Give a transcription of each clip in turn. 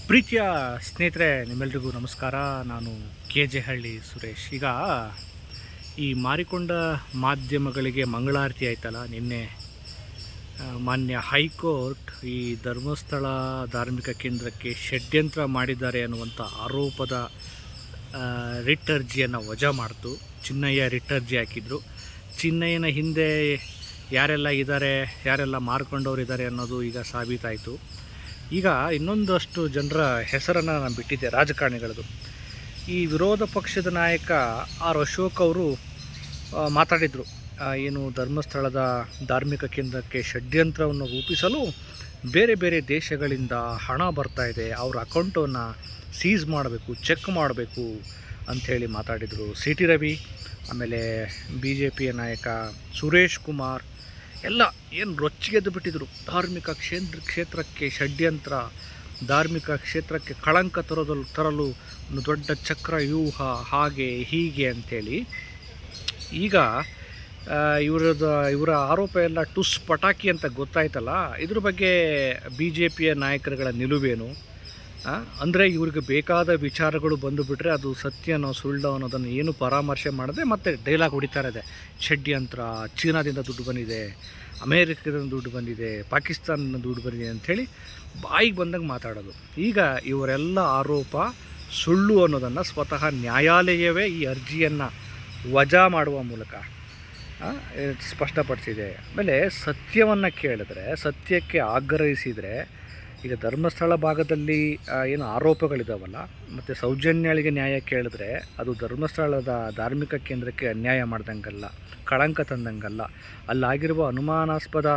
ಪ್ರೀತಿಯ ಸ್ನೇಹಿತರೆ, ನಿಮ್ಮೆಲ್ರಿಗೂ ನಮಸ್ಕಾರ. ನಾನು KJ ಹಳ್ಳಿ ಸುರೇಶ್. ಈಗ ಈ ಮಾರಿಕೊಂಡ ಮಾಧ್ಯಮಗಳಿಗೆ ಮಂಗಳಾರತಿ ಆಯ್ತಲ್ಲ ನಿನ್ನೆ. ಮಾನ್ಯ ಹೈಕೋರ್ಟ್ ಈ ಧರ್ಮಸ್ಥಳ ಧಾರ್ಮಿಕ ಕೇಂದ್ರಕ್ಕೆ ಷಡ್ಯಂತ್ರ ಮಾಡಿದ್ದಾರೆ ಅನ್ನುವಂಥ ಆರೋಪದ ರಿಟ್ ಅರ್ಜಿಯನ್ನು ವಜಾ ಮಾಡ್ತು. ಚಿನ್ನಯ್ಯ ರಿಟ್ ಅರ್ಜಿ ಹಾಕಿದ್ರು. ಚಿನ್ನಯ್ಯನ ಹಿಂದೆ ಯಾರೆಲ್ಲ ಇದ್ದಾರೆ, ಯಾರೆಲ್ಲ ಮಾರ್ಕೊಂಡವ್ರು ಇದ್ದಾರೆ ಅನ್ನೋದು ಈಗ ಸಾಬೀತಾಯಿತು. ಈಗ ಇನ್ನೊಂದಷ್ಟು ಜನರ ಹೆಸರನ್ನು ನಾನು ಬಿಟ್ಟಿದ್ದೆ, ರಾಜಕಾರಣಿಗಳದು. ಈ ವಿರೋಧ ಪಕ್ಷದ ನಾಯಕ ಅಶೋಕ್ ಅವರು ಮಾತಾಡಿದರು. ಏನು ಧರ್ಮಸ್ಥಳದ ಧಾರ್ಮಿಕ ಕೇಂದ್ರಕ್ಕೆ ಷಡ್ಯಂತ್ರವನ್ನು ರೂಪಿಸಲು ಬೇರೆ ಬೇರೆ ದೇಶಗಳಿಂದ ಹಣ ಬರ್ತಾಯಿದೆ, ಅವ್ರ ಅಕೌಂಟನ್ನು ಸೀಸ್ ಮಾಡಬೇಕು, ಚೆಕ್ ಮಾಡಬೇಕು ಅಂಥೇಳಿ ಮಾತಾಡಿದರು. CT ರವಿ, ಆಮೇಲೆ BJPಯ ನಾಯಕ ಸುರೇಶ್ ಕುಮಾರ್ ಎಲ್ಲ ಏನು ರೊಚ್ಚಿಗೆದ್ದು ಬಿಟ್ಟಿದ್ರು. ಧಾರ್ಮಿಕ ಕ್ಷೇತ್ರಕ್ಕೆ ಷಡ್ಯಂತ್ರ, ಧಾರ್ಮಿಕ ಕ್ಷೇತ್ರಕ್ಕೆ ಕಳಂಕ ತರಲು ಒಂದು ದೊಡ್ಡ ಚಕ್ರ ವ್ಯೂಹ, ಹಾಗೆ ಹೀಗೆ ಅಂಥೇಳಿ. ಈಗ ಇವರ ಆರೋಪ ಎಲ್ಲ ಟುಸ್ ಪಟಾಕಿ ಅಂತ ಗೊತ್ತಾಯ್ತಲ್ಲ. ಇದ್ರ ಬಗ್ಗೆ BJPಯ ನಾಯಕರುಗಳ ನಿಲುವೇನು? ಅಂದರೆ ಇವ್ರಿಗೆ ಬೇಕಾದ ವಿಚಾರಗಳು ಬಂದುಬಿಟ್ರೆ ಅದು ಸತ್ಯನೋ ಸುಳ್ಳು ಅನ್ನೋದನ್ನು ಏನು ಪರಾಮರ್ಶೆ ಮಾಡದೆ ಮತ್ತೆ ಡೈಲಾಗ್ ಹೊಡಿತಾ ಇದೆ. ಷಡ್ಯಂತ್ರ, ಚೀನಾದಿಂದ ದುಡ್ಡು ಬಂದಿದೆ, ಅಮೇರಿಕದಿಂದ ದುಡ್ಡು ಬಂದಿದೆ, ಪಾಕಿಸ್ತಾನದಿಂದ ದುಡ್ಡು ಬಂದಿದೆ ಅಂಥೇಳಿ ಬಾಯಿಗೆ ಬಂದಾಗ ಮಾತಾಡೋದು. ಈಗ ಇವರೆಲ್ಲ ಆರೋಪ ಸುಳ್ಳು ಅನ್ನೋದನ್ನು ಸ್ವತಃ ನ್ಯಾಯಾಲಯವೇ ಈ ಅರ್ಜಿಯನ್ನು ವಜಾ ಮಾಡುವ ಮೂಲಕ ಸ್ಪಷ್ಟಪಡಿಸಿದೆ. ಆಮೇಲೆ ಸತ್ಯವನ್ನು ಕೇಳಿದ್ರೆ, ಸತ್ಯಕ್ಕೆ ಆಗ್ರಹಿಸಿದರೆ, ಈಗ ಧರ್ಮಸ್ಥಳ ಭಾಗದಲ್ಲಿ ಏನು ಆರೋಪಗಳಿದಾವಲ್ಲ, ಮತ್ತು ಸೌಜನ್ಯಳಿಗೆ ನ್ಯಾಯ ಕೇಳಿದ್ರೆ ಅದು ಧರ್ಮಸ್ಥಳದ ಧಾರ್ಮಿಕ ಕೇಂದ್ರಕ್ಕೆ ಅನ್ಯಾಯ ಮಾಡ್ದಂಗಲ್ಲ, ಕಳಂಕ ತಂದಂಗಲ್ಲ. ಅಲ್ಲಾಗಿರುವ ಅನುಮಾನಾಸ್ಪದ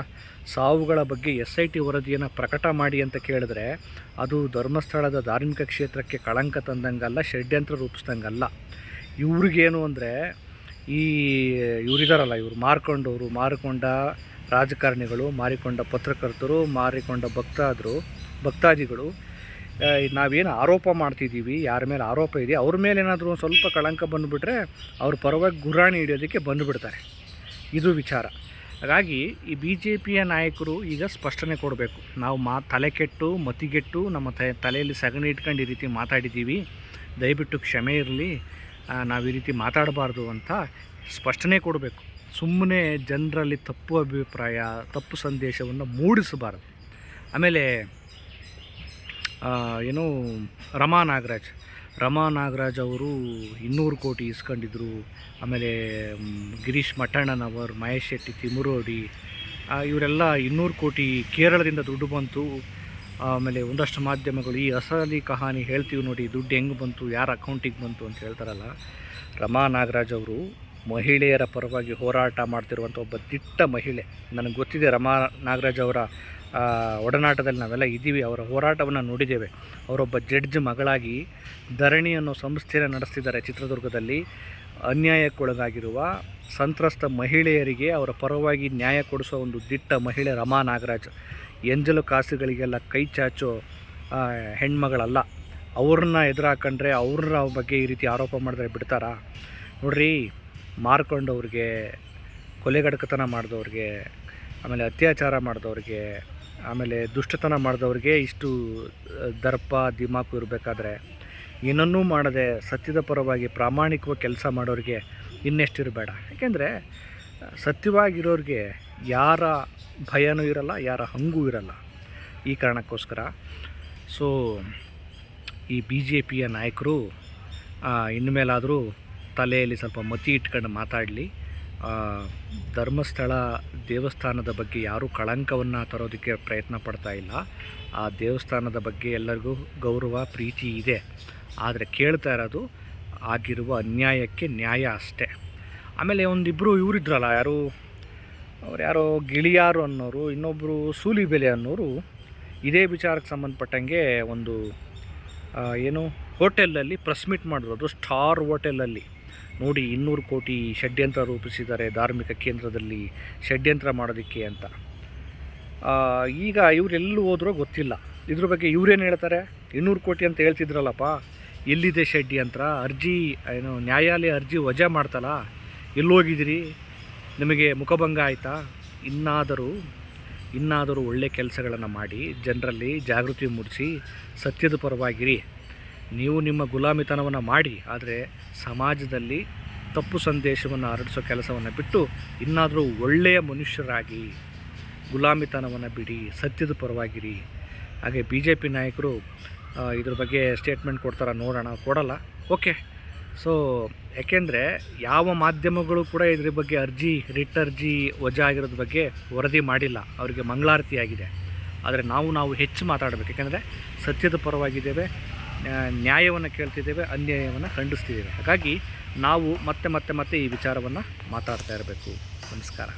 ಸಾವುಗಳ ಬಗ್ಗೆ SIT ವರದಿಯನ್ನು ಪ್ರಕಟ ಮಾಡಿ ಅಂತ ಕೇಳಿದ್ರೆ ಅದು ಧರ್ಮಸ್ಥಳದ ಧಾರ್ಮಿಕ ಕ್ಷೇತ್ರಕ್ಕೆ ಕಳಂಕ ತಂದಂಗಲ್ಲ, ಷಡ್ಯಂತ್ರ ರೂಪಿಸ್ದಂಗಲ್ಲ. ಇವ್ರಿಗೇನು ಅಂದರೆ ಇವರಿದಾರಲ್ಲ, ಇವರು ಮಾರಿಕೊಂಡ ರಾಜಕಾರಣಿಗಳು, ಮಾರಿಕೊಂಡ ಪತ್ರಕರ್ತರು, ಮಾರಿಕೊಂಡ ಭಕ್ತಾದಿಗಳು, ನಾವೇನು ಆರೋಪ ಮಾಡ್ತಿದ್ದೀವಿ, ಯಾರ ಮೇಲೆ ಆರೋಪ ಇದೆ ಅವ್ರ ಮೇಲೆ ಏನಾದರೂ ಒಂದು ಸ್ವಲ್ಪ ಕಳಂಕ ಬಂದುಬಿಟ್ರೆ ಅವ್ರ ಪರವಾಗಿ ಗುರಾಣಿ ಹಿಡಿಯೋದಕ್ಕೆ ಬಂದುಬಿಡ್ತಾರೆ. ಇದು ವಿಚಾರ. ಹಾಗಾಗಿ ಈ BJPಯ ನಾಯಕರು ಈಗ ಸ್ಪಷ್ಟನೆ ಕೊಡಬೇಕು. ನಾವು ತಲೆಕೆಟ್ಟು ಮತಿಗೆಟ್ಟು ನಮ್ಮ ತಲೆಯಲ್ಲಿ ಸಗಣಿ ಇಟ್ಕೊಂಡು ಈ ರೀತಿ ಮಾತಾಡಿದ್ದೀವಿ, ದಯವಿಟ್ಟು ಕ್ಷಮೆ ಇರಲಿ, ನಾವು ಈ ರೀತಿ ಮಾತಾಡಬಾರ್ದು ಅಂತ ಸ್ಪಷ್ಟನೆ ಕೊಡಬೇಕು. ಸುಮ್ಮನೆ ಜನರಲ್ಲಿ ತಪ್ಪು ಅಭಿಪ್ರಾಯ, ತಪ್ಪು ಸಂದೇಶವನ್ನು ಮೂಡಿಸಬಾರದು. ಆಮೇಲೆ ಏನು ರಮಾ ನಾಗರಾಜ್ ಅವರು 200 ಕೋಟಿ ಇಸ್ಕೊಂಡಿದ್ರು. ಆಮೇಲೆ ಗಿರೀಶ್ ಮಠಣ್ಣನವರ್, ಮಹೇಶ್ ಶೆಟ್ಟಿ, ತಿಮುರೋಡಿ, ಇವರೆಲ್ಲ 200 ಕೋಟಿ ಕೇರಳದಿಂದ ದುಡ್ಡು ಬಂತು. ಆಮೇಲೆ ಒಂದಷ್ಟು ಮಾಧ್ಯಮಗಳು ಈ ಅಸಲಿ ಕಹಾನಿ ಹೇಳ್ತೀವಿ ನೋಡಿ, ದುಡ್ಡು ಹೆಂಗೆ ಬಂತು, ಯಾರ ಅಕೌಂಟಿಗೆ ಬಂತು ಅಂತ ಹೇಳ್ತಾರಲ್ಲ. ರಮಾ ನಾಗರಾಜ್ ಅವರು ಮಹಿಳೆಯರ ಪರವಾಗಿ ಹೋರಾಟ ಮಾಡ್ತಿರುವಂಥ ಒಬ್ಬ ದಿಟ್ಟ ಮಹಿಳೆ. ನನಗೆ ಗೊತ್ತಿದೆ, ರಮಾ ನಾಗರಾಜ್ ಅವರ ಒಡನಾಟದಲ್ಲಿ ನಾವೆಲ್ಲ ಇದ್ದೀವಿ, ಅವರ ಹೋರಾಟವನ್ನು ನೋಡಿದ್ದೇವೆ. ಅವರೊಬ್ಬ ಜಡ್ಜ್ ಮಗಳಾಗಿ ಧರಣಿ ಅನ್ನೋ ಸಂಸ್ಥೆಯನ್ನು ನಡೆಸ್ತಿದ್ದಾರೆ ಚಿತ್ರದುರ್ಗದಲ್ಲಿ. ಅನ್ಯಾಯಕ್ಕೊಳಗಾಗಿರುವ ಸಂತ್ರಸ್ತ ಮಹಿಳೆಯರಿಗೆ ಅವರ ಪರವಾಗಿ ನ್ಯಾಯ ಕೊಡಿಸೋ ಒಂದು ದಿಟ್ಟ ಮಹಿಳೆ ರಮಾ ನಾಗರಾಜ್. ಎಂಜಲು ಕಾಸುಗಳಿಗೆಲ್ಲ ಕೈ ಚಾಚೋ ಹೆಣ್ಮಗಳಲ್ಲ. ಅವ್ರನ್ನ ಎದುರಾಕೊಂಡ್ರೆ, ಅವ್ರ ಬಗ್ಗೆ ಈ ರೀತಿ ಆರೋಪ ಮಾಡಿದ್ರೆ ಬಿಡ್ತಾರಾ? ನೋಡ್ರಿ, ಮಾರ್ಕೊಂಡವ್ರಿಗೆ, ಕೊಲೆಗಡಕತನ ಮಾಡಿದವ್ರಿಗೆ, ಆಮೇಲೆ ಅತ್ಯಾಚಾರ ಮಾಡಿದವ್ರಿಗೆ, ಆಮೇಲೆ ದುಷ್ಟತನ ಮಾಡಿದವ್ರಿಗೆ ಇಷ್ಟು ದರ್ಪ ದಿಮಾಕು ಇರಬೇಕಾದ್ರೆ ಏನನ್ನೂ ಮಾಡದೆ ಸತ್ಯದ ಪರವಾಗಿ ಪ್ರಾಮಾಣಿಕವಾಗಿ ಕೆಲಸ ಮಾಡೋರಿಗೆ ಇನ್ನೆಷ್ಟಿರಬೇಡ. ಯಾಕೆಂದರೆ ಸತ್ಯವಾಗಿರೋರಿಗೆ ಯಾರ ಭಯನೂ ಇರಲ್ಲ, ಯಾರ ಹಂಗೂ ಇರಲ್ಲ. ಈ ಕಾರಣಕ್ಕೋಸ್ಕರ ಈ BJPಯ ನಾಯಕರು ಇನ್ಮೇಲಾದರೂ ತಲೆಯಲ್ಲಿ ಸ್ವಲ್ಪ ಮತಿ ಇಟ್ಕೊಂಡು ಮಾತಾಡಲಿ. ಧರ್ಮಸ್ಥಳ ದೇವಸ್ಥಾನದ ಬಗ್ಗೆ ಯಾರೂ ಕಳಂಕವನ್ನು ತರೋದಕ್ಕೆ ಪ್ರಯತ್ನ ಪಡ್ತಾ ಇಲ್ಲ. ಆ ದೇವಸ್ಥಾನದ ಬಗ್ಗೆ ಎಲ್ಲರಿಗೂ ಗೌರವ, ಪ್ರೀತಿ ಇದೆ. ಆದರೆ ಕೇಳ್ತಾ ಇರೋದು ಆಗಿರುವ ಅನ್ಯಾಯಕ್ಕೆ ನ್ಯಾಯ ಅಷ್ಟೇ. ಆಮೇಲೆ ಒಂದಿಬ್ಬರು ಇವರಿದ್ರಲ್ಲ, ಯಾರೋ ಗಿಳಿಯಾರು ಅನ್ನೋರು, ಇನ್ನೊಬ್ಬರು ಸೂಲಿಬೆಲೆ ಅನ್ನೋರು, ಇದೇ ವಿಚಾರಕ್ಕೆ ಸಂಬಂಧಪಟ್ಟಂಗೆ ಒಂದು ಹೋಟೆಲಲ್ಲಿ ಪ್ರೆಸ್ ಮೀಟ್ ಮಾಡಿದ್ರು. ಅದು ಸ್ಟಾರ್ ಹೋಟೆಲಲ್ಲಿ. ನೋಡಿ, 200 ಕೋಟಿ ಷಡ್ಯಂತ್ರ ರೂಪಿಸಿದ್ದಾರೆ ಧಾರ್ಮಿಕ ಕೇಂದ್ರದಲ್ಲಿ ಷಡ್ಯಂತ್ರ ಮಾಡೋದಕ್ಕೆ ಅಂತ. ಈಗ ಇವರೆಲ್ಲೂ ಹೋದ್ರೋ ಗೊತ್ತಿಲ್ಲ. ಇದ್ರ ಬಗ್ಗೆ ಇವರೇನು ಹೇಳ್ತಾರೆ? 200 ಕೋಟಿ ಅಂತ ಹೇಳ್ತಿದ್ರಲ್ಲಪ್ಪ, ಎಲ್ಲಿದೆ ಷಡ್ಯಂತ್ರ? ನ್ಯಾಯಾಲಯ ಅರ್ಜಿ ವಜಾ ಮಾಡ್ತಲ್ಲ, ಎಲ್ಲೋಗಿದ್ದೀರಿ? ನಿಮಗೆ ಮುಖಭಂಗ ಆಯಿತಾ? ಇನ್ನಾದರೂ ಇನ್ನಾದರೂ ಒಳ್ಳೆಯ ಕೆಲಸಗಳನ್ನು ಮಾಡಿ ಜನರಲ್ಲಿ ಜಾಗೃತಿ ಮೂಡಿಸಿ ಸತ್ಯದ ಪರವಾಗಿರಿ. ನೀವು ನಿಮ್ಮ ಗುಲಾಮಿತನವನ್ನು ಮಾಡಿ, ಆದರೆ ಸಮಾಜದಲ್ಲಿ ತಪ್ಪು ಸಂದೇಶವನ್ನು ಹರಡಿಸೋ ಕೆಲಸವನ್ನು ಬಿಟ್ಟು ಇನ್ನಾದರೂ ಒಳ್ಳೆಯ ಮನುಷ್ಯರಾಗಿ ಗುಲಾಮಿತನವನ್ನು ಬಿಡಿ, ಸತ್ಯದ ಪರವಾಗಿರಿ. ಹಾಗೆ BJP ನಾಯಕರು ಇದ್ರ ಬಗ್ಗೆ ಸ್ಟೇಟ್ಮೆಂಟ್ ಕೊಡ್ತಾರ ನೋಡೋಣ, ಕೊಡಲ್ಲ. ಓಕೆ. ಸೊ ಯಾಕೆಂದರೆ ಯಾವ ಮಾಧ್ಯಮಗಳು ಕೂಡ ಇದ್ರ ಬಗ್ಗೆ ರಿಟ್ ಅರ್ಜಿ ವಜಾ ಆಗಿರೋದ್ರ ಬಗ್ಗೆ ವರದಿ ಮಾಡಿಲ್ಲ. ಅವರಿಗೆ ಮಂಗಳಾರತಿ ಆಗಿದೆ. ಆದರೆ ನಾವು ಹೆಚ್ಚು ಮಾತಾಡಬೇಕು. ಯಾಕೆಂದರೆ ಸತ್ಯದ ಪರವಾಗಿದ್ದೇವೆ, ನ್ಯಾಯವನ್ನು ಕೇಳ್ತಿದ್ದೇವೆ, ಅನ್ಯಾಯವನ್ನು ಖಂಡಿಸ್ತಿದ್ದೇವೆ. ಹಾಗಾಗಿ ನಾವು ಮತ್ತೆ ಈ ವಿಚಾರವನ್ನು ಮಾತಾಡ್ತಾ ಇರಬೇಕು. ನಮಸ್ಕಾರ.